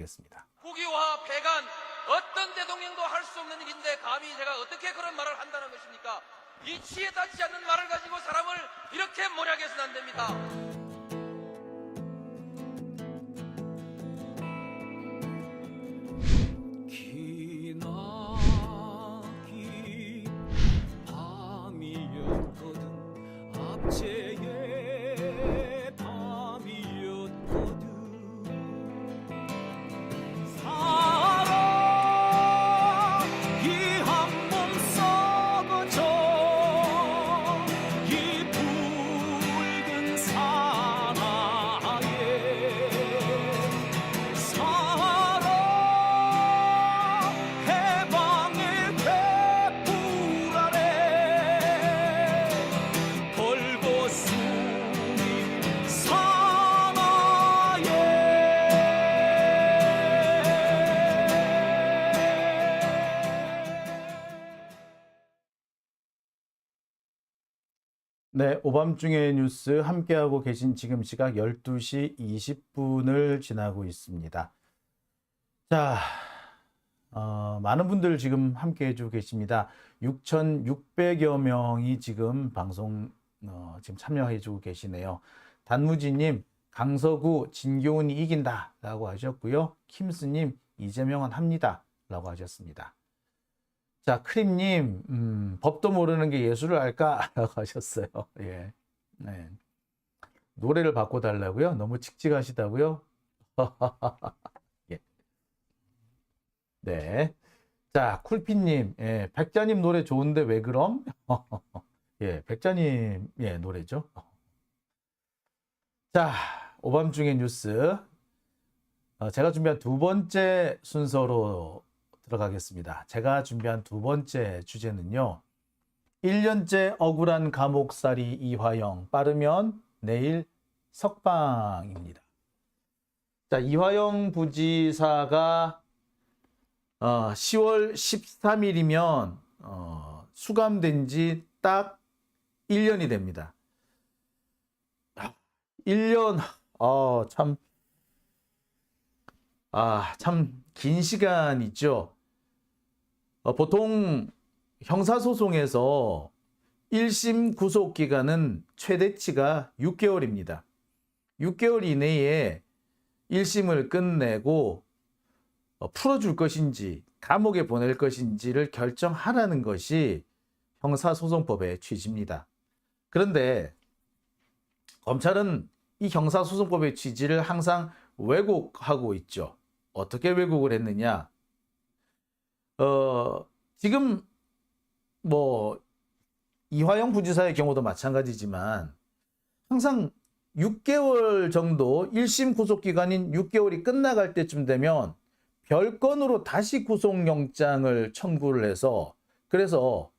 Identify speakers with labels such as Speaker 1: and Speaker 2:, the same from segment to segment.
Speaker 1: 하겠습니다.
Speaker 2: 국유화 폐간 어떤 대통령도 할 수 없는 일인데 감히 제가 어떻게 그런 말을 한다는 것입니까? 이치에 닿지 않는 말을 가지고 사람을 이렇게 몰약해서는 안 됩니다.
Speaker 3: 기나긴 밤이었거든. 압제의 밤이었거든. 사랑 이 한 몸 썩어져 이 붉은 사나에 사랑 해방의 횃불 아래 걸고 숨이
Speaker 1: 네, 오밤중의 뉴스 함께하고 계신 지금 시각 12시 20분을 지나고 있습니다. 자, 많은 분들 지금 함께해 주고 계십니다. 6,600여 명이 지금 방송 지금 참여해 주고 계시네요. 단무지님, 강서구 진교훈이 이긴다 라고 하셨고요. 킴스님, 이재명은 합니다 라고 하셨습니다. 자, 크림님, 법도 모르는 게 예술을 알까? 라고 하셨어요. 예. 네. 노래를 바꿔달라고요? 너무 칙칙하시다고요? 예. 네. 자, 쿨피님, 예. 백자님 노래 좋은데 왜 그럼? 예, 백자님, 예, 노래죠. 자, 오밤중의 뉴스. 제가 준비한 두 번째 순서로 들어가겠습니다. 제가 준비한 두 번째 주제는요. 1년째 억울한 감옥살이 이화영, 빠르면 내일 석방입니다. 자, 이화영 부지사가 10월 13일이면 수감된 지 딱 1년이 됩니다. 1년, 참 긴 시간이죠. 보통 형사소송에서 1심 구속기간은 최대치가 6개월입니다. 6개월 이내에 1심을 끝내고 풀어줄 것인지 감옥에 보낼 것인지를 결정하라는 것이 형사소송법의 취지입니다. 그런데 검찰은 이 형사소송법의 취지를 항상 왜곡하고 있죠. 어떻게 왜곡을 했느냐? 지금 이화영 부지사의 경우도 마찬가지지만 항상 6개월 정도 1심 구속기간인 6개월이 끝나갈 때쯤 되면 별건으로 다시 구속영장을 청구를 해서 그래서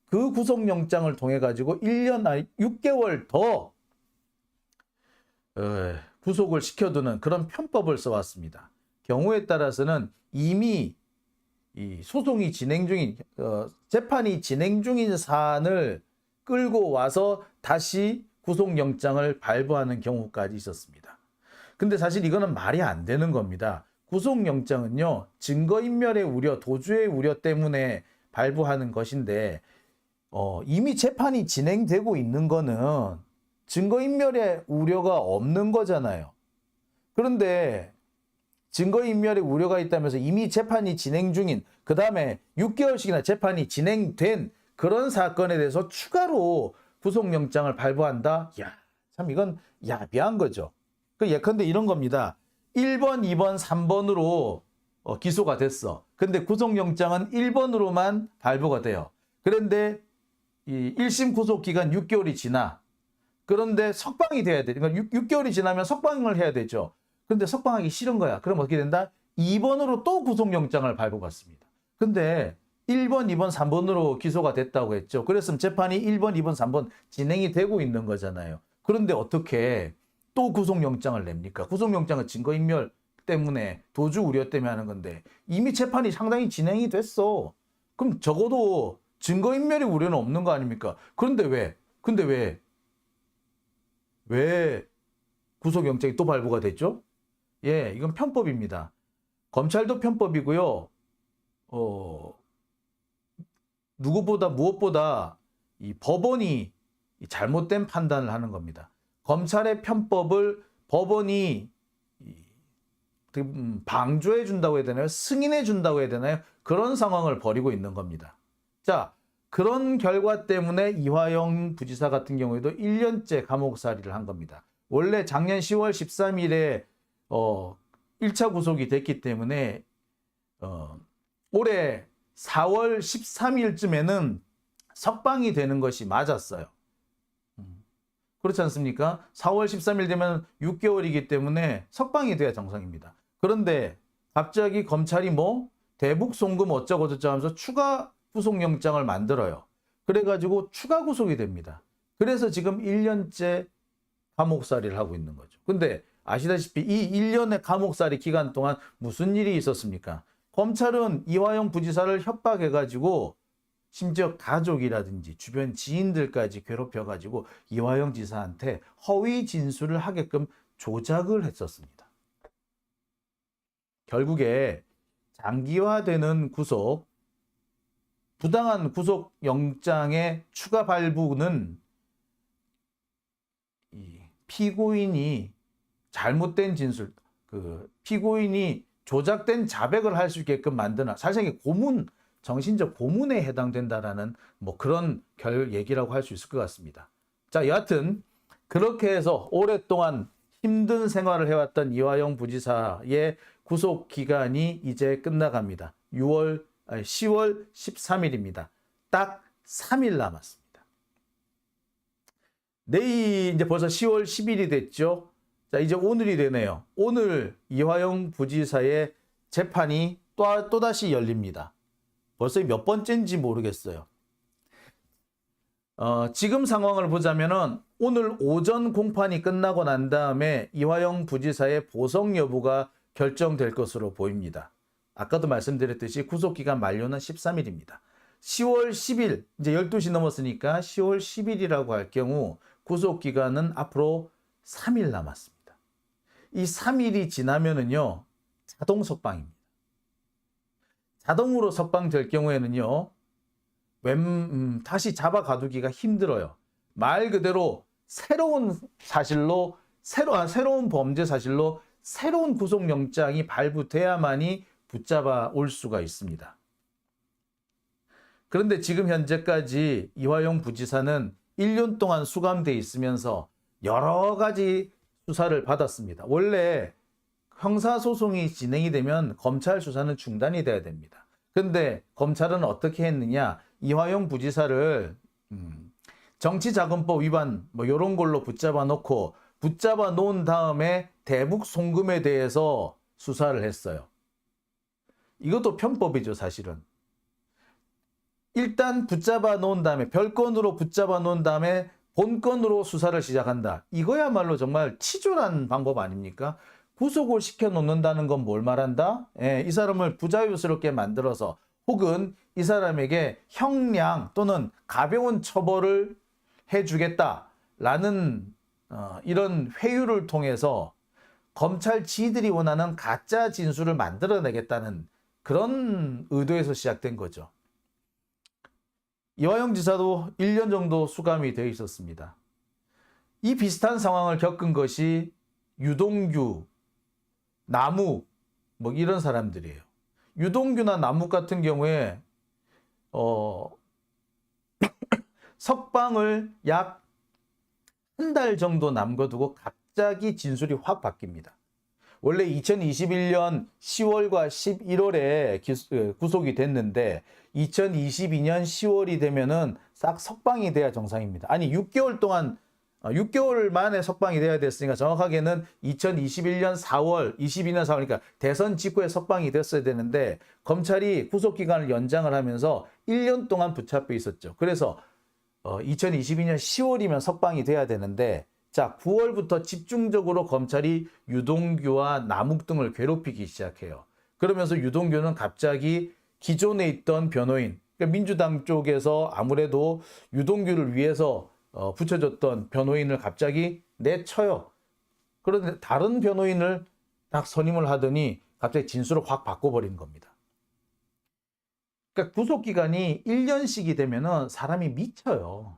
Speaker 1: 그 구속영장을 통해 가지고 1년 아니 6개월 더 구속을 시켜두는 그런 편법을 써왔습니다. 경우에 따라서는 이미 이 소송이 진행 중인 재판이 진행 중인 사안을 끌고 와서 다시 구속영장을 발부하는 경우까지 있었습니다. 근데 사실 이거는 말이 안 되는 겁니다. 구속영장은요, 증거인멸의 우려, 도주의 우려 때문에 발부하는 것인데 이미 재판이 진행되고 있는 거는 증거인멸의 우려가 없는 거잖아요. 그런데 증거인멸의 우려가 있다면서 이미 재판이 진행 중인 그 다음에 6개월씩이나 재판이 진행된 그런 사건에 대해서 추가로 구속영장을 발부한다? 야, 참 이건 야비한 거죠. 예컨대 이런 겁니다. 1번, 2번, 3번으로 기소가 됐어. 근데 구속영장은 1번으로만 발부가 돼요. 그런데 이 1심 구속기간 6개월이 지나. 그런데 석방이 돼야 돼. 그러니까 6개월이 지나면 석방을 해야 되죠. 그런데 석방하기 싫은 거야. 그럼 어떻게 된다? 2번으로 또 구속영장을 발부받습니다. 근데 1번, 2번, 3번으로 기소가 됐다고 했죠. 그랬으면 재판이 1번, 2번, 3번 진행이 되고 있는 거잖아요. 그런데 어떻게 또 구속영장을 냅니까? 구속영장은 증거인멸 때문에 도주 우려 때문에 하는 건데 이미 재판이 상당히 진행이 됐어. 그럼 적어도 증거인멸의 우려는 없는 거 아닙니까? 그런데 왜? 왜 구속영장이 또 발부가 됐죠? 예, 이건 편법입니다. 검찰도 편법이고요. 무엇보다 이 법원이 이 잘못된 판단을 하는 겁니다. 검찰의 편법을 법원이 방조해 준다고 해야 되나요? 승인해 준다고 해야 되나요? 그런 상황을 벌이고 있는 겁니다. 자, 그런 결과 때문에 이화영 부지사 같은 경우에도 1년째 감옥살이를 한 겁니다. 원래 작년 10월 13일에 1차 구속이 됐기 때문에 올해 4월 13일쯤에는 석방이 되는 것이 맞았어요. 그렇지 않습니까? 4월 13일 되면 6개월이기 때문에 석방이 돼야 정상입니다. 그런데 갑자기 검찰이 대북 송금 어쩌고저쩌고 하면서 추가 구속영장을 만들어요. 그래가지고 추가 구속이 됩니다. 그래서 지금 1년째 감옥살이를 하고 있는 거죠. 근데 아시다시피 이 1년의 감옥살이 기간 동안 무슨 일이 있었습니까? 검찰은 이화영 부지사를 협박해가지고 심지어 가족이라든지 주변 지인들까지 괴롭혀가지고 이화영 지사한테 허위 진술을 하게끔 조작을 했었습니다. 결국에 장기화되는 구속, 부당한 구속영장의 추가 발부는 이 피고인이 잘못된 진술, 피고인이 조작된 자백을 할 수 있게끔 만드는 사실 고문, 정신적 고문에 해당된다라는 그런 얘기라고 할 수 있을 것 같습니다. 자, 여하튼 그렇게 해서 오랫동안 힘든 생활을 해왔던 이화영 부지사의 구속 기간이 이제 끝나갑니다. 10월 13일입니다. 딱 3일 남았습니다. 내일 이제 벌써 10월 10일이 됐죠. 자, 이제 오늘이 되네요. 오늘 이화영 부지사의 재판이 또다시 열립니다. 벌써 몇 번째인지 모르겠어요. 지금 상황을 보자면은 오늘 오전 공판이 끝나고 난 다음에 이화영 부지사의 보석 여부가 결정될 것으로 보입니다. 아까도 말씀드렸듯이 구속기간 만료는 13일입니다. 10월 10일, 이제 12시 넘었으니까 10월 10일이라고 할 경우 구속기간은 앞으로 3일 남았습니다. 이 3일이 지나면은요, 자동 석방입니다. 자동으로 석방될 경우에는요, 다시 잡아 가두기가 힘들어요. 말 그대로 새로운 사실로, 새로운 범죄 사실로 새로운 구속영장이 발부돼야만이 붙잡아 올 수가 있습니다. 그런데 지금 현재까지 이화영 부지사는 1년 동안 수감돼 있으면서 여러 가지 수사를 받았습니다. 원래 형사소송이 진행이 되면 검찰 수사는 중단이 돼야 됩니다. 근데 검찰은 어떻게 했느냐? 이화영 부지사를 정치자금법 위반 이런 걸로 붙잡아 놓은 다음에 대북 송금에 대해서 수사를 했어요. 이것도 편법이죠, 사실은. 일단 붙잡아 놓은 다음에 별건으로 붙잡아 놓은 다음에 본건으로 수사를 시작한다. 이거야말로 정말 치졸한 방법 아닙니까? 구속을 시켜놓는다는 건 뭘 말한다? 이 사람을 부자유스럽게 만들어서 혹은 이 사람에게 형량 또는 가벼운 처벌을 해주겠다라는 이런 회유를 통해서 검찰 지들이 원하는 가짜 진술을 만들어내겠다는 그런 의도에서 시작된 거죠. 이화영 지사도 1년 정도 수감이 되어 있었습니다. 이 비슷한 상황을 겪은 것이 유동규, 남욱 이런 사람들이에요. 유동규나 남욱 같은 경우에 석방을 약 한 달 정도 남겨두고 갑자기 진술이 확 바뀝니다. 원래 2021년 10월과 11월에 구속이 됐는데 2022년 10월이 되면은 싹 석방이 돼야 정상입니다. 아니 6개월 만에 석방이 돼야 됐으니까 정확하게는 2021년 4월, 22년 4월, 그러니까 대선 직후에 석방이 됐어야 되는데 검찰이 구속기간을 연장을 하면서 1년 동안 붙잡혀 있었죠. 그래서 2022년 10월이면 석방이 돼야 되는데 자, 9월부터 집중적으로 검찰이 유동규와 남욱 등을 괴롭히기 시작해요. 그러면서 유동규는 갑자기 기존에 있던 변호인, 그러니까 민주당 쪽에서 아무래도 유동규를 위해서 붙여줬던 변호인을 갑자기 내쳐요. 그런데 다른 변호인을 딱 선임을 하더니 갑자기 진술을 확 바꿔버린 겁니다. 그러니까 구속기간이 1년씩이 되면은 사람이 미쳐요.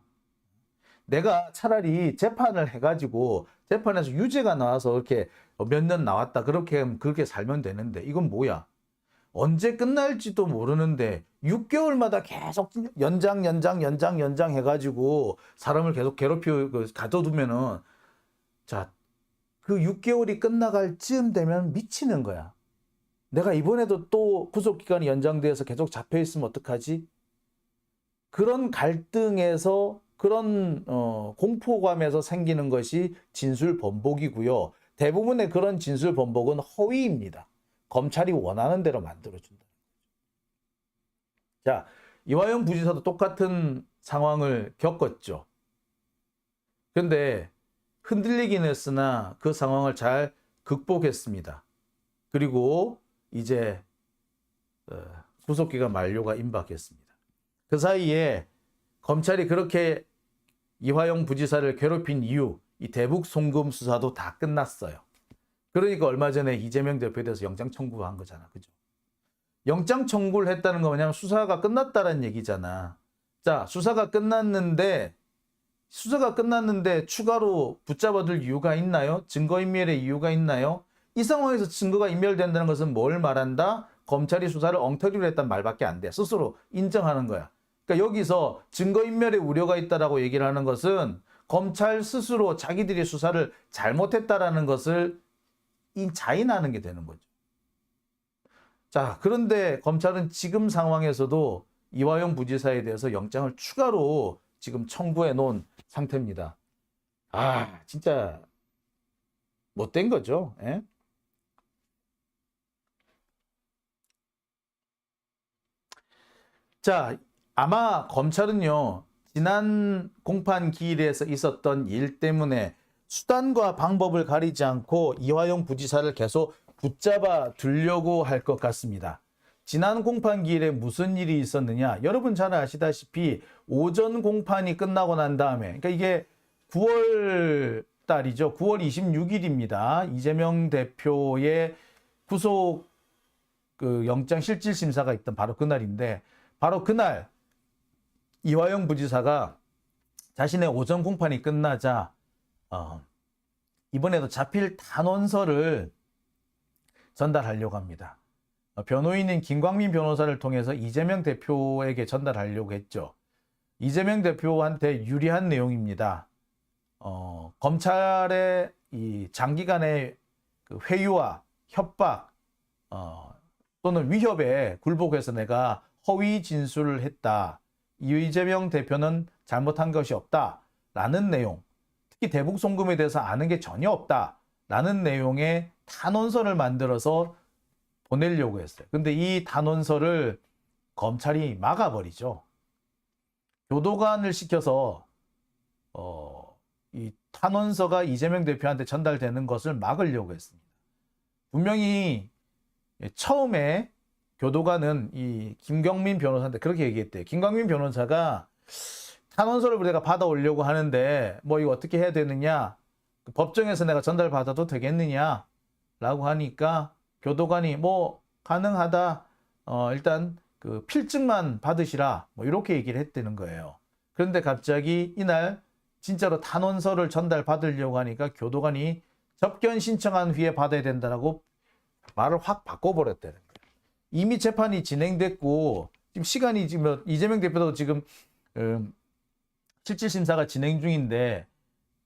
Speaker 1: 내가 차라리 재판을 해가지고 재판에서 유죄가 나와서 이렇게 몇 년 나왔다 그렇게 살면 되는데 이건 뭐야? 언제 끝날지도 모르는데 6개월마다 계속 연장 해가지고 사람을 계속 괴롭히고 가둬두면은 자, 그 6개월이 끝나갈 즈음 되면 미치는 거야. 내가 이번에도 또 구속기간이 연장돼서 계속 잡혀있으면 어떡하지? 그런 갈등에서 그런 공포감에서 생기는 것이 진술 번복이고요. 대부분의 그런 진술 번복은 허위입니다. 검찰이 원하는 대로 만들어준다. 자, 이화영 부지사도 똑같은 상황을 겪었죠. 그런데 흔들리긴 했으나 그 상황을 잘 극복했습니다. 그리고 이제 구속기간 만료가 임박했습니다. 그 사이에 검찰이 그렇게 이화영 부지사를 괴롭힌 이유, 이 대북 송금 수사도 다 끝났어요. 그러니까 얼마 전에 이재명 대표에 대해서 영장 청구한 거잖아. 그죠? 영장 청구를 했다는 거 뭐냐면 수사가 끝났다는 얘기잖아. 자, 수사가 끝났는데 추가로 붙잡아둘 이유가 있나요? 증거인멸의 이유가 있나요? 이 상황에서 증거가 인멸된다는 것은 뭘 말한다? 검찰이 수사를 엉터리로 했단 말밖에 안 돼. 스스로 인정하는 거야. 그러니까 여기서 증거인멸의 우려가 있다라고 얘기를 하는 것은 검찰 스스로 자기들이 수사를 잘못했다라는 것을 자인하는 게 되는 거죠. 자, 그런데 검찰은 지금 상황에서도 이화영 부지사에 대해서 영장을 추가로 지금 청구해 놓은 상태입니다. 아, 진짜 못된 거죠. 예? 자, 아마 검찰은요, 지난 공판 기일에서 있었던 일 때문에 수단과 방법을 가리지 않고 이화영 부지사를 계속 붙잡아 두려고 할 것 같습니다. 지난 공판 기일에 무슨 일이 있었느냐? 여러분 잘 아시다시피 오전 공판이 끝나고 난 다음에, 그러니까 이게 9월 달이죠. 9월 26일입니다. 이재명 대표의 구속 영장 실질 심사가 있던 바로 그날인데, 바로 그날 이화영 부지사가 자신의 오전 공판이 끝나자 이번에도 자필 탄원서를 전달하려고 합니다. 변호인인 김광민 변호사를 통해서 이재명 대표에게 전달하려고 했죠. 이재명 대표한테 유리한 내용입니다. 검찰의 이 장기간의 그 회유와 협박 또는 위협에 굴복해서 내가 허위 진술을 했다. 이재명 대표는 잘못한 것이 없다라는 내용, 특히 대북 송금에 대해서 아는 게 전혀 없다라는 내용의 탄원서를 만들어서 보내려고 했어요. 근데 이 탄원서를 검찰이 막아버리죠. 교도관을 시켜서 이 탄원서가 이재명 대표한테 전달되는 것을 막으려고 했습니다. 분명히 처음에 교도관은 이 김광민 변호사한테 그렇게 얘기했대요. 김광민 변호사가 탄원서를 내가 받아오려고 하는데 뭐 이거 어떻게 해야 되느냐, 법정에서 내가 전달받아도 되겠느냐 라고 하니까 교도관이 뭐 가능하다, 일단 그 필증만 받으시라, 뭐 이렇게 얘기를 했다는 거예요. 그런데 갑자기 이날 진짜로 탄원서를 전달받으려고 하니까 교도관이 접견 신청한 후에 받아야 된다라고 말을 확 바꿔버렸다는 거예요. 이미 재판이 진행됐고 지금 시간이 지금 이재명 대표도 지금 실질 심사가 진행 중인데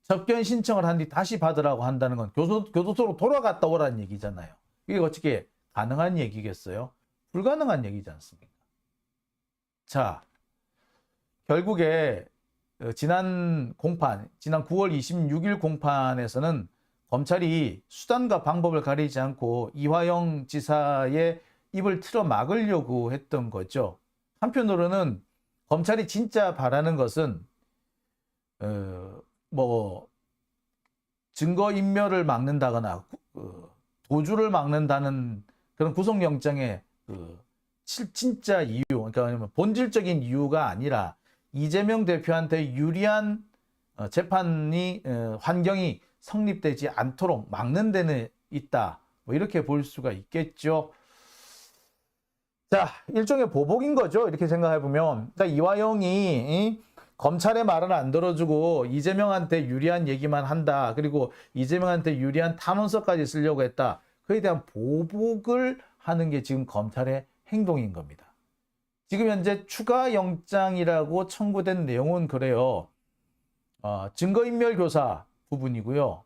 Speaker 1: 접견 신청을 한 뒤 다시 받으라고 한다는 건 교도소로 돌아갔다 오라는 얘기잖아요. 이게 어떻게 가능한 얘기겠어요? 불가능한 얘기지 않습니까? 자, 결국에 지난 9월 26일 공판에서는 검찰이 수단과 방법을 가리지 않고 이화영 지사의 입을 틀어 막으려고 했던 거죠. 한편으로는 검찰이 진짜 바라는 것은 뭐 증거인멸을 막는다거나 도주를 막는다는 그런 구속영장의 진짜 이유, 그러니까 본질적인 이유가 아니라 이재명 대표한테 유리한 재판이 환경이 성립되지 않도록 막는 데는 있다. 뭐 이렇게 볼 수가 있겠죠. 자, 일종의 보복인 거죠. 이렇게 생각해 보면. 그러니까 이화영이 검찰의 말을 안 들어주고 이재명한테 유리한 얘기만 한다. 그리고 이재명한테 유리한 탄원서까지 쓰려고 했다. 그에 대한 보복을 하는 게 지금 검찰의 행동인 겁니다. 지금 현재 추가 영장이라고 청구된 내용은 그래요. 증거인멸교사 부분이고요.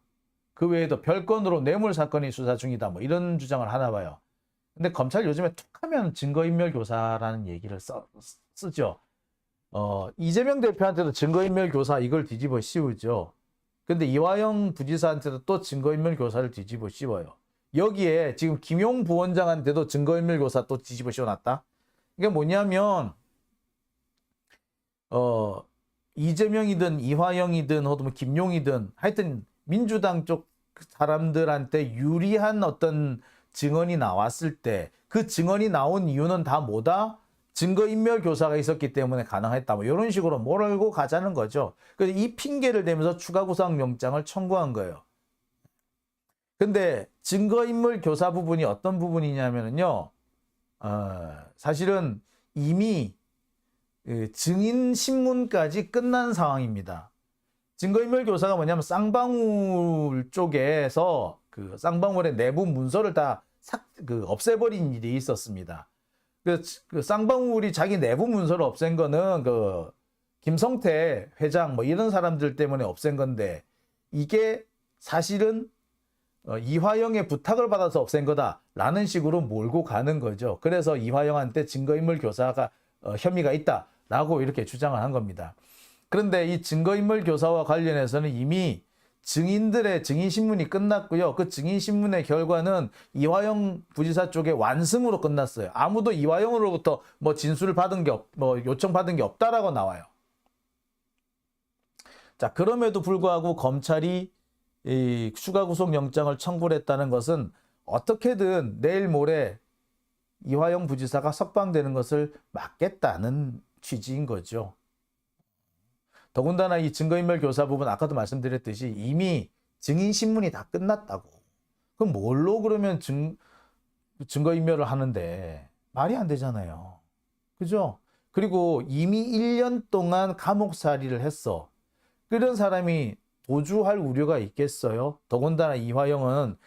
Speaker 1: 그 외에도 별건으로 뇌물 사건이 수사 중이다. 뭐 이런 주장을 하나 봐요. 근데 검찰 요즘에 툭하면 증거인멸교사라는 얘기를 쓰죠. 이재명 대표한테도 증거인멸교사 이걸 뒤집어 씌우죠. 근데 이화영 부지사한테도 또 증거인멸교사를 뒤집어 씌워요. 여기에 지금 김용 부원장한테도 증거인멸교사 또 뒤집어 씌워놨다. 이게 뭐냐면 이재명이든 이화영이든 혹은 김용이든 하여튼 민주당 쪽 사람들한테 유리한 어떤 증언이 나왔을 때 그 증언이 나온 이유는 다 뭐다? 증거인멸 교사가 있었기 때문에 가능했다. 뭐 이런 식으로 몰고 가자는 거죠. 그래서 이 핑계를 대면서 추가 구속영장을 청구한 거예요. 근데 증거인멸 교사 부분이 어떤 부분이냐면요. 사실은 이미 증인 신문까지 끝난 상황입니다. 증거인멸 교사가 뭐냐면 쌍방울 쪽에서 그 쌍방울의 내부 문서를 다 없애버린 일이 있었습니다. 그 쌍방울이 자기 내부 문서를 없앤 거는 그 김성태 회장 뭐 이런 사람들 때문에 없앤 건데 이게 사실은 이화영의 부탁을 받아서 없앤 거다라는 식으로 몰고 가는 거죠. 그래서 이화영한테 증거인멸 교사가 혐의가 있다라고 이렇게 주장을 한 겁니다. 그런데 이 증거인멸 교사와 관련해서는 이미 증인들의 증인신문이 끝났고요. 그 증인신문의 결과는 이화영 부지사 쪽의 완승으로 끝났어요. 아무도 이화영으로부터 뭐 진술을 받은 게 요청받은 게 없다라고 나와요. 자, 그럼에도 불구하고 검찰이 이 추가 구속 영장을 청구를 했다는 것은 어떻게든 내일 모레 이화영 부지사가 석방되는 것을 막겠다는 취지인 거죠. 더군다나 이 증거인멸 교사 부분 아까도 말씀드렸듯이 이미 증인신문이 다 끝났다고. 그럼 뭘로 그러면 증거인멸을 하는데 말이 안 되잖아요. 그죠? 그리고 이미 1년 동안 감옥살이를 했어. 그런 사람이 도주할 우려가 있겠어요? 더군다나 이화영은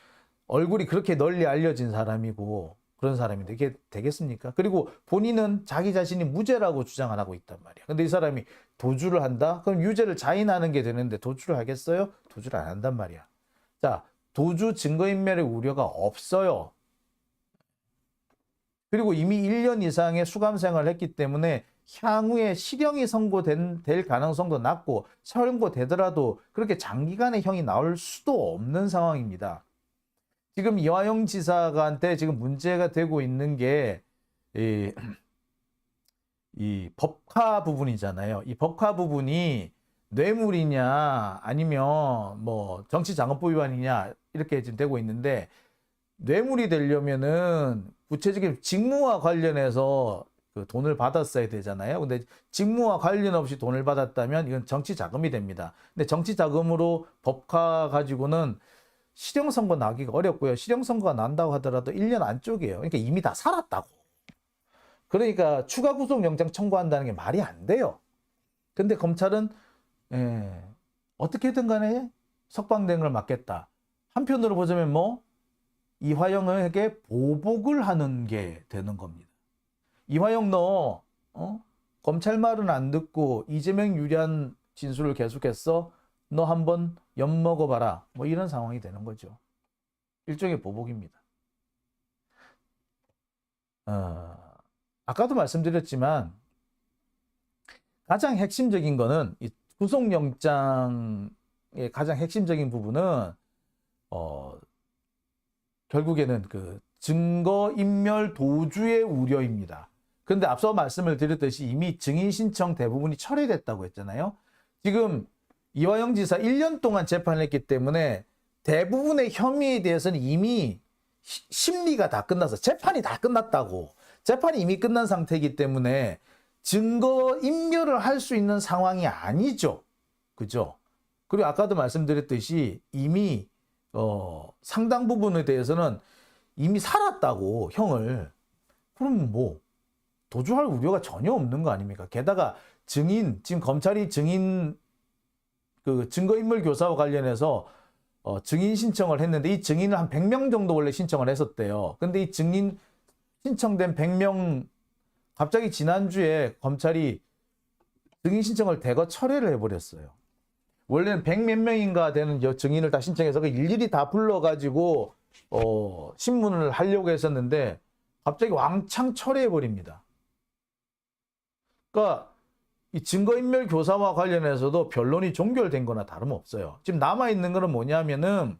Speaker 1: 얼굴이 그렇게 널리 알려진 사람이고 그런 사람이 되겠습니까? 그리고 본인은 자기 자신이 무죄라고 주장을 하고 있단 말이야. 근데 이 사람이 도주를 한다? 그럼 유죄를 자인하는 게 되는데 도주를 하겠어요? 도주를 안 한단 말이야. 자, 도주 증거인멸의 우려가 없어요. 그리고 이미 1년 이상의 수감 생활을 했기 때문에 향후에 실형이 선고될 가능성도 낮고 선고되더라도 그렇게 장기간의 형이 나올 수도 없는 상황입니다. 지금 이화영 지사한테 지금 문제가 되고 있는 게 이 법화 부분이잖아요. 이 법화 부분이 뇌물이냐 아니면 뭐 정치자금법 위반이냐 이렇게 지금 되고 있는데 뇌물이 되려면은 구체적인 직무와 관련해서 그 돈을 받았어야 되잖아요. 근데 직무와 관련 없이 돈을 받았다면 이건 정치자금이 됩니다. 근데 정치자금으로 법화 가지고는 실형 선고 나기가 어렵고요. 실형 선고가 난다고 하더라도 1년 안쪽이에요. 그러니까 이미 다 살았다고. 그러니까 추가 구속 영장 청구한다는 게 말이 안 돼요. 근데 검찰은 어떻게든 간에 석방된 걸 막겠다. 한편으로 보자면 뭐 이화영에게 보복을 하는 게 되는 겁니다. 이화영 너 검찰 말은 안 듣고 이재명 유리한 진술을 계속했어. 너 한번 엿먹어봐라. 뭐 이런 상황이 되는 거죠. 일종의 보복입니다. 아까도 말씀드렸지만 가장 핵심적인 거는 이 구속영장의 가장 핵심적인 부분은 결국에는 그 증거인멸 도주의 우려입니다. 그런데 앞서 말씀을 드렸듯이 이미 증인 신청 대부분이 철회됐다고 했잖아요. 지금 이화영 지사 1년 동안 재판을 했기 때문에 대부분의 혐의에 대해서는 이미 심리가 다 끝났어. 재판이 다 끝났다고. 재판이 이미 끝난 상태이기 때문에 증거인멸을 할 수 있는 상황이 아니죠. 그죠? 그리고 아까도 말씀드렸듯이 이미 상당 부분에 대해서는 이미 살았다고 형을. 그럼 뭐 도주할 우려가 전혀 없는 거 아닙니까? 게다가 증인, 지금 검찰이 증인 그 증거인멸 교사와 관련해서 증인 신청을 했는데 이 증인을 한 100명 정도 원래 신청을 했었대요. 근데 이 증인 신청된 100명 갑자기 지난주에 검찰이 증인 신청을 대거 철회를 해버렸어요. 원래는 100몇 명인가 되는 증인을 다 신청해서 그 일일이 다 불러가지고 신문을 하려고 했었는데 갑자기 왕창 철회해버립니다. 그러니까 이 증거인멸 교사와 관련해서도 변론이 종결된 거나 다름없어요. 지금 남아있는 거는 뭐냐면은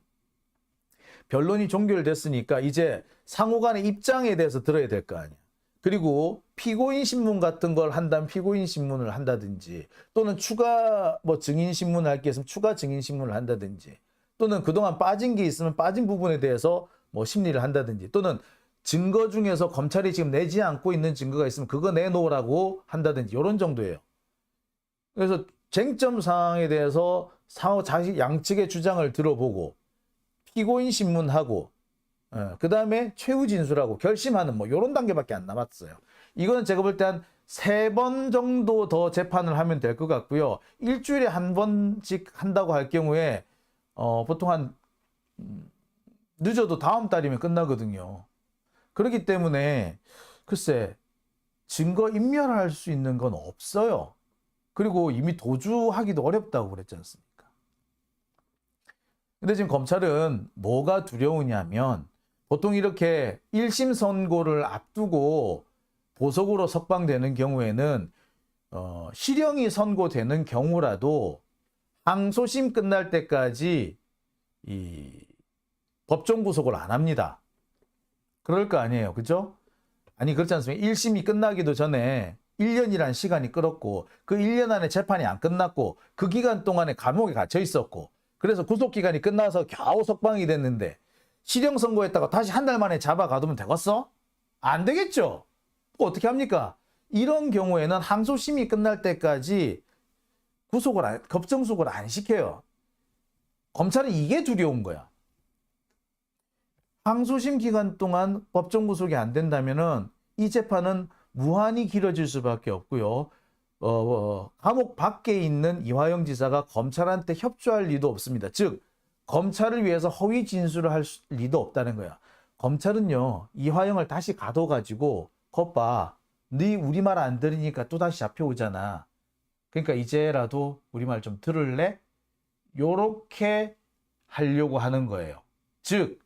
Speaker 1: 변론이 종결됐으니까 이제 상호 간의 입장에 대해서 들어야 될 거 아니야. 그리고 피고인 신문 같은 걸 한다면 피고인 신문을 한다든지 또는 추가 뭐 증인 신문을 할 게 있으면 추가 증인 신문을 한다든지 또는 그동안 빠진 게 있으면 빠진 부분에 대해서 뭐 심리를 한다든지 또는 증거 중에서 검찰이 지금 내지 않고 있는 증거가 있으면 그거 내놓으라고 한다든지 이런 정도예요. 그래서 쟁점 사항에 대해서 자식 양측의 주장을 들어보고 피고인 신문하고 그 다음에 최후 진술하고 결심하는 뭐 이런 단계밖에 안 남았어요. 이거는 제가 볼 때 한 3번 정도 더 재판을 하면 될 것 같고요. 일주일에 한 번씩 한다고 할 경우에 보통 한 늦어도 다음 달이면 끝나거든요. 그렇기 때문에 글쎄 증거 인멸할 수 있는 건 없어요. 그리고 이미 도주하기도 어렵다고 그랬지 않습니까? 근데 지금 검찰은 뭐가 두려우냐면 보통 이렇게 1심 선고를 앞두고 보석으로 석방되는 경우에는 실형이 선고되는 경우라도 항소심 끝날 때까지 이 법정 구속을 안 합니다. 그럴 거 아니에요. 그죠? 아니 그렇지 않습니까? 1심이 끝나기도 전에 1년이라는 시간이 끌었고 그 1년 안에 재판이 안 끝났고 그 기간 동안에 감옥에 갇혀 있었고 그래서 구속기간이 끝나서 겨우 석방이 됐는데 실형 선고했다가 다시 한 달 만에 잡아가두면 되겠어? 안 되겠죠? 어떻게 합니까? 이런 경우에는 항소심이 끝날 때까지 법정 구속을 안 시켜요. 검찰은 이게 두려운 거야. 항소심 기간 동안 법정 구속이 안 된다면은 이 재판은 무한히 길어질 수밖에 없고요. 감옥 밖에 있는 이화영 지사가 검찰한테 협조할 리도 없습니다. 즉 검찰을 위해서 허위 진술을 할 리도 없다는 거야. 검찰은요 이화영을 다시 가둬가지고 겉봐 네 우리 말 안 들으니까 또다시 잡혀오잖아. 그러니까 이제라도 우리 말 좀 들을래? 요렇게 하려고 하는 거예요. 즉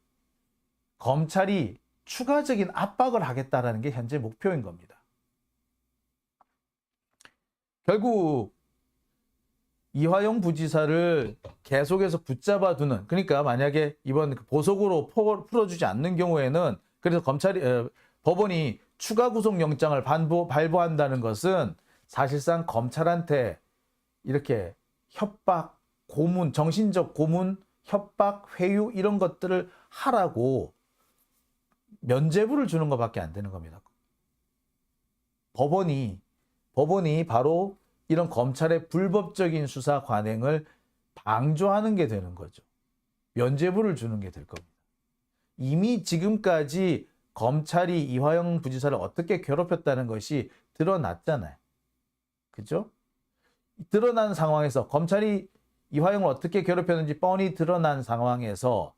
Speaker 1: 검찰이 추가적인 압박을 하겠다라는 게 현재 목표인 겁니다. 결국 이화영 부지사를 계속해서 붙잡아 두는, 그러니까 만약에 이번 보석으로 풀어주지 않는 경우에는 그래서 법원이 추가 구속영장을 발부한다는 것은 사실상 검찰한테 이렇게 협박, 고문, 정신적 고문, 협박, 회유 이런 것들을 하라고 면죄부를 주는 것밖에 안 되는 겁니다. 법원이 바로 이런 검찰의 불법적인 수사 관행을 방조하는 게 되는 거죠. 면죄부를 주는 게 될 겁니다. 이미 지금까지 검찰이 이화영 부지사를 어떻게 괴롭혔다는 것이 드러났잖아요. 그죠? 드러난 상황에서 검찰이 이화영을 어떻게 괴롭혔는지 뻔히 드러난 상황에서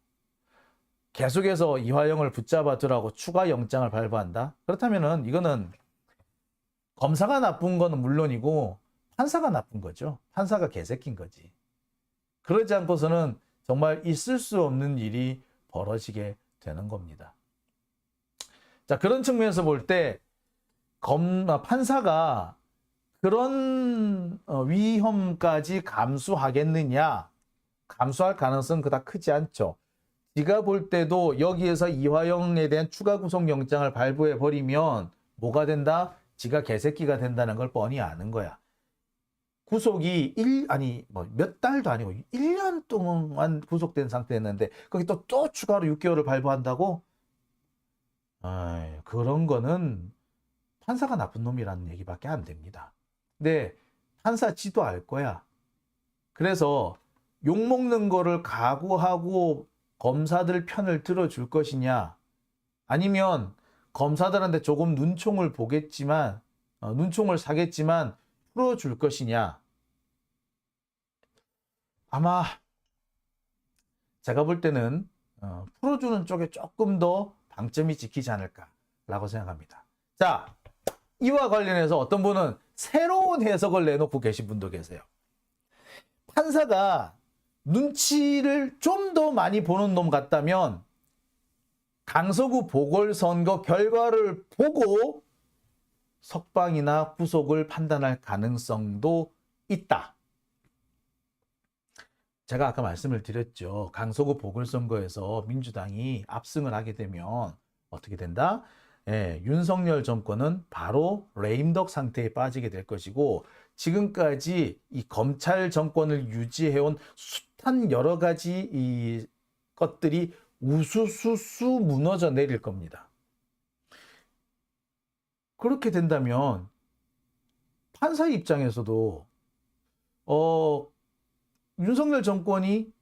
Speaker 1: 계속해서 이화영을 붙잡아 두라고 추가 영장을 발부한다? 그렇다면은 이거는 검사가 나쁜 거는 물론이고 판사가 나쁜 거죠. 판사가 개새끼인 거지. 그러지 않고서는 정말 있을 수 없는 일이 벌어지게 되는 겁니다. 자, 그런 측면에서 볼 때 판사가 그런 위험까지 감수하겠느냐? 감수할 가능성은 그닥 크지 않죠. 지가 볼 때도 여기에서 이화영에 대한 추가 구속영장을 발부해버리면 뭐가 된다? 지가 개새끼가 된다는 걸 뻔히 아는 거야. 구속이 몇 달도 아니고 1년 동안 구속된 상태였는데 거기 또 추가로 6개월을 발부한다고? 그런 거는 판사가 나쁜 놈이라는 얘기밖에 안 됩니다. 근데 판사 지도 알 거야. 그래서 욕먹는 거를 각오하고 검사들 편을 들어줄 것이냐, 아니면 검사들한테 조금 눈총을 보겠지만 눈총을 사겠지만 풀어줄 것이냐? 아마 제가 볼 때는 풀어주는 쪽에 조금 더 방점이 찍히지 않을까라고 생각합니다. 자, 이와 관련해서 어떤 분은 새로운 해석을 내놓고 계신 분도 계세요. 판사가 눈치를 좀 더 많이 보는 놈 같다면 강서구 보궐선거 결과를 보고 석방이나 구속을 판단할 가능성도 있다. 제가 아까 말씀을 드렸죠. 강서구 보궐선거에서 민주당이 압승을 하게 되면 어떻게 된다? 예, 윤석열 정권은 바로 레임덕 상태에 빠지게 될 것이고 지금까지 이 검찰 정권을 유지해온 숱한 여러 가지 이 것들이 우수수수 무너져 내릴 겁니다. 그렇게 된다면 판사 입장에서도 윤석열 정권이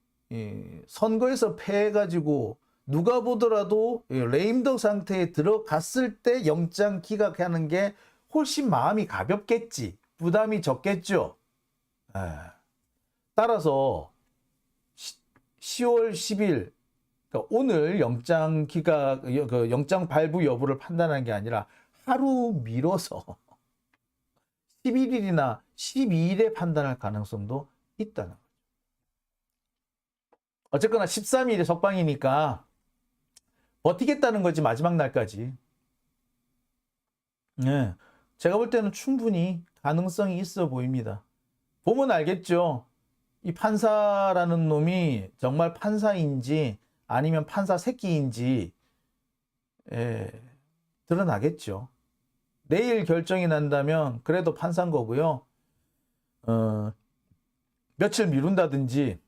Speaker 1: 선거에서 패해가지고 누가 보더라도 레임덕 상태에 들어갔을 때 영장 기각하는 게 훨씬 마음이 가볍겠지, 부담이 적겠죠. 따라서 10월 10일 그러니까 오늘 영장 기각, 영장 발부 여부를 판단한 게 아니라 하루 미뤄서 11일이나 12일에 판단할 가능성도 있다는 거죠. 어쨌거나 13일에 석방이니까 버티겠다는 거지, 마지막 날까지. 네, 제가 볼 때는 충분히 가능성이 있어 보입니다. 보면 알겠죠. 이 판사라는 놈이 정말 판사인지 아니면 판사 새끼인지 드러나겠죠. 내일 결정이 난다면 그래도 판사인 거고요. 며칠 미룬다든지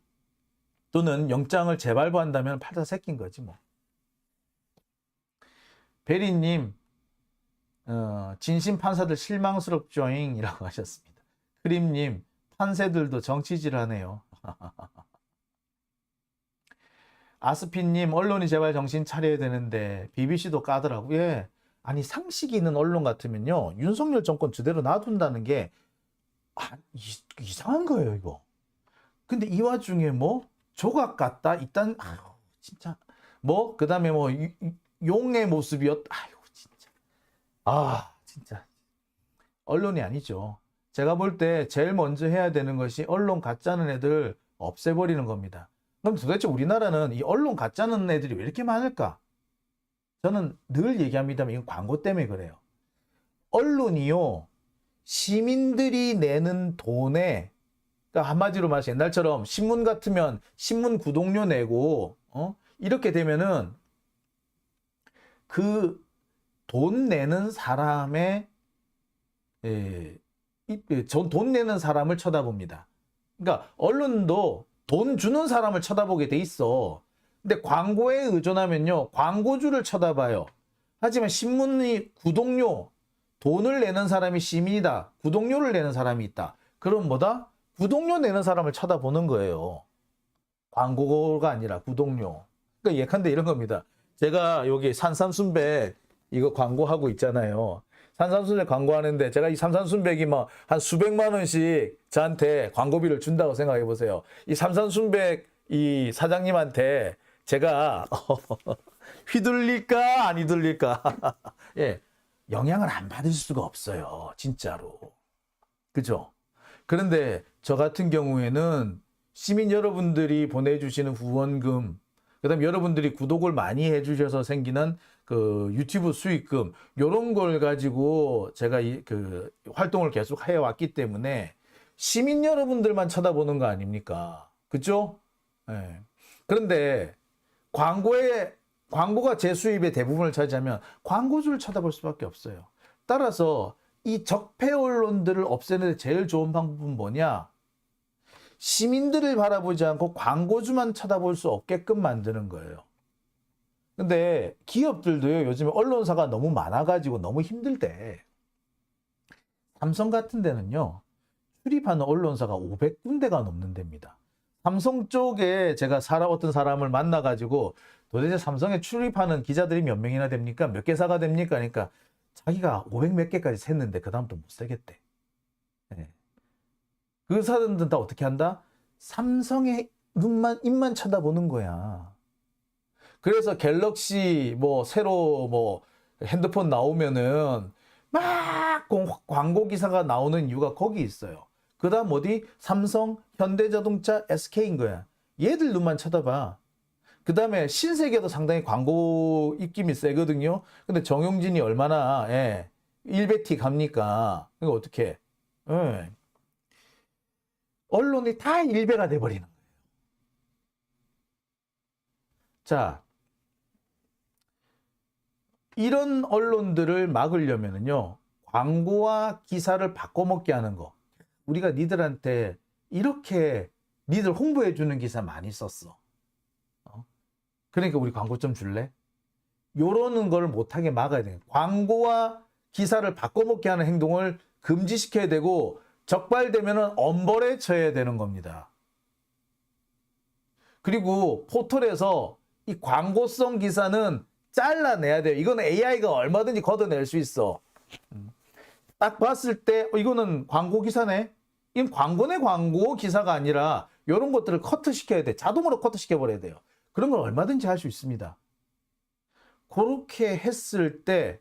Speaker 1: 또는 영장을 재발부한다면 판사 새끼인 거지 뭐. 베리님, 진심 판사들 실망스럽죠잉이라고 하셨습니다. 크림님, 판사들도 정치질 하네요. 아스피님, 언론이 제발 정신 차려야 되는데 BBC도 까더라고. 예. 아니 상식이 있는 언론 같으면요 윤석열 정권 저대로 놔둔다는 게 이상한 거예요 이거. 근데 이 와중에 뭐 조각 같다 일단 진짜 뭐 그다음에 뭐 용의 모습이었다. 아이고 진짜 진짜 언론이 아니죠. 제가 볼 때 제일 먼저 해야 되는 것이 언론 가짜는 애들 없애버리는 겁니다. 그럼 도대체 우리나라는 이 언론 가짜는 애들이 왜 이렇게 많을까? 저는 늘 얘기합니다만 이건 광고 때문에 그래요. 언론이요 시민들이 내는 돈에, 그러니까 한마디로 말해서 옛날처럼 신문 같으면 신문 구독료 내고 이렇게 되면은 그 돈 내는 사람의 돈 내는 사람을 쳐다봅니다. 그러니까 언론도 돈 주는 사람을 쳐다보게 돼 있어. 근데 광고에 의존하면요 광고주를 쳐다봐요. 하지만 신문이 구독료, 돈을 내는 사람이 시민이다, 구독료를 내는 사람이 있다. 그럼 뭐다? 구독료 내는 사람을 쳐다보는 거예요. 광고가 아니라 구독료. 그러니까 예컨대 이런 겁니다. 제가 여기 산삼순백 이거 광고하고 있잖아요. 산삼순백 광고하는데 제가 이 산삼순백이 뭐 한 수백만 원씩 저한테 광고비를 준다고 생각해 보세요. 이 산삼순백 이 사장님한테 제가 휘둘릴까 안 휘둘릴까 예, 영향을 안 받을 수가 없어요. 진짜로. 그죠? 그런데 저 같은 경우에는 시민 여러분들이 보내주시는 후원금, 그다음 여러분들이 구독을 많이 해주셔서 생기는 그 유튜브 수익금, 요런 걸 가지고 제가 그 활동을 계속 해왔기 때문에 시민 여러분들만 쳐다보는 거 아닙니까? 그죠? 예. 그런데 광고가 제 수입의 대부분을 차지하면 광고주를 쳐다볼 수밖에 없어요. 따라서 이 적폐 언론들을 없애는 데 제일 좋은 방법은 뭐냐? 시민들을 바라보지 않고 광고주만 쳐다볼 수 없게끔 만드는 거예요. 근데 기업들도요 요즘에 언론사가 너무 많아가지고 너무 힘들대. 삼성 같은 데는요 출입하는 언론사가 500군데가 넘는 데입니다. 삼성 쪽에 제가 어떤 사람을 만나가지고 도대체 삼성에 출입하는 기자들이 몇 명이나 됩니까? 몇 개사가 됩니까? 그러니까 자기가 500 몇 개까지 샜는데 그 다음부터 못 세겠대. 네. 그 사람들은 다 어떻게 한다? 삼성의 입만 쳐다보는 거야. 그래서 갤럭시 뭐 새로 뭐 핸드폰 나오면은 막 광고 기사가 나오는 이유가 거기 있어요. 그 다음 어디? 삼성, 현대자동차, SK인 거야. 얘들 눈만 쳐다봐. 그 다음에 신세계도 상당히 광고 입김이 세거든요. 근데 정용진이 얼마나 일베티 갑니까? 이거 어떻게? 예. 언론이 다 일베가 돼버리는 거예요. 자, 이런 언론들을 막으려면요, 광고와 기사를 바꿔먹게 하는 거. 우리가 니들한테 이렇게 니들 홍보해주는 기사 많이 썼어. 그러니까 우리 광고 좀 줄래? 요러는 걸 못하게 막아야 돼요. 광고와 기사를 바꿔먹게 하는 행동을 금지시켜야 되고, 적발되면 엄벌에 처해야 되는 겁니다. 그리고 포털에서 이 광고성 기사는 잘라내야 돼요. 이거는 AI가 얼마든지 걷어낼 수 있어. 딱 봤을 때 이거는 광고 기사네? 이건 광고네 광고 기사가 아니라 이런 것들을 커트시켜야 돼. 자동으로 커트시켜버려야 돼요. 그런 걸 얼마든지 할 수 있습니다. 그렇게 했을 때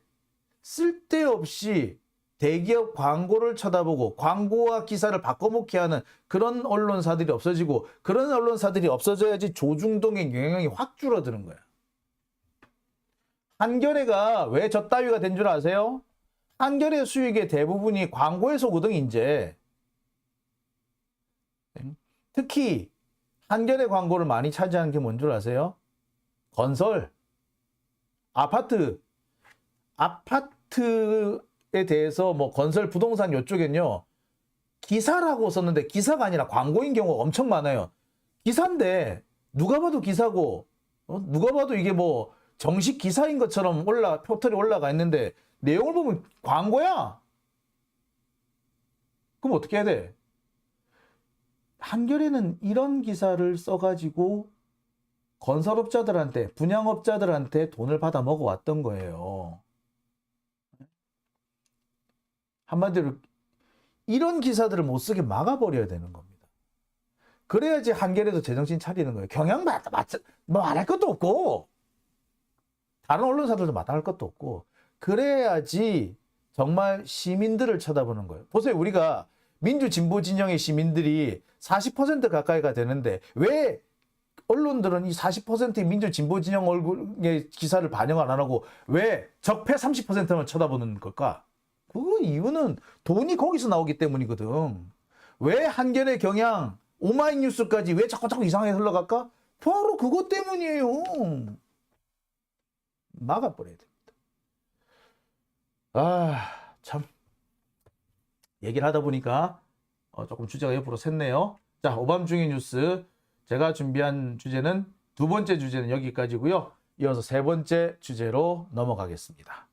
Speaker 1: 쓸데없이 대기업 광고를 쳐다보고 광고와 기사를 바꿔먹게 하는 그런 언론사들이 없어지고, 그런 언론사들이 없어져야지 조중동의 영향이 확 줄어드는 거야. 한겨레가 왜 저 따위가 된 줄 아세요? 한겨레 수익의 대부분이 광고에서 오거든, 이제. 특히 한겨레 광고를 많이 차지하는 게 뭔 줄 아세요? 건설, 아파트에 대해서 뭐 건설 부동산 요쪽엔요, 기사라고 썼는데 기사가 아니라 광고인 경우가 엄청 많아요. 기사인데 누가 봐도 기사고, 누가 봐도 이게 뭐 정식 기사인 것처럼 포털에 올라가 있는데 내용을 보면 광고야. 그럼 어떻게 해야 돼? 한겨레는 이런 기사를 써가지고 건설업자들한테, 분양업자들한테 돈을 받아 먹어왔던 거예요. 한마디로 이런 기사들을 못 쓰게 막아버려야 되는 겁니다. 그래야지 한겨레도 제정신 차리는 거예요. 경향 뭐 말할 것도 없고, 다른 언론사들도 마다할 것도 없고, 그래야지 정말 시민들을 쳐다보는 거예요. 보세요. 우리가 민주 진보 진영의 시민들이 40% 가까이가 되는데 왜 언론들은 이 40%의 민주 진보 진영 얼굴의 기사를 반영 안 하고 왜 적폐 30%만 쳐다보는 걸까? 그 이유는 돈이 거기서 나오기 때문이거든. 왜 한겨레, 경향, 오마이뉴스까지 왜 자꾸 이상하게 흘러갈까? 바로 그것 때문이에요. 막아버려야 됩니다. 참. 얘기를 하다 보니까 조금 주제가 옆으로 샜네요. 자, 오밤중의 뉴스. 제가 준비한 주제는 두 번째 주제는 여기까지고요. 이어서 세 번째 주제로 넘어가겠습니다.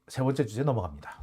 Speaker 1: 세 번째 주제 넘어갑니다.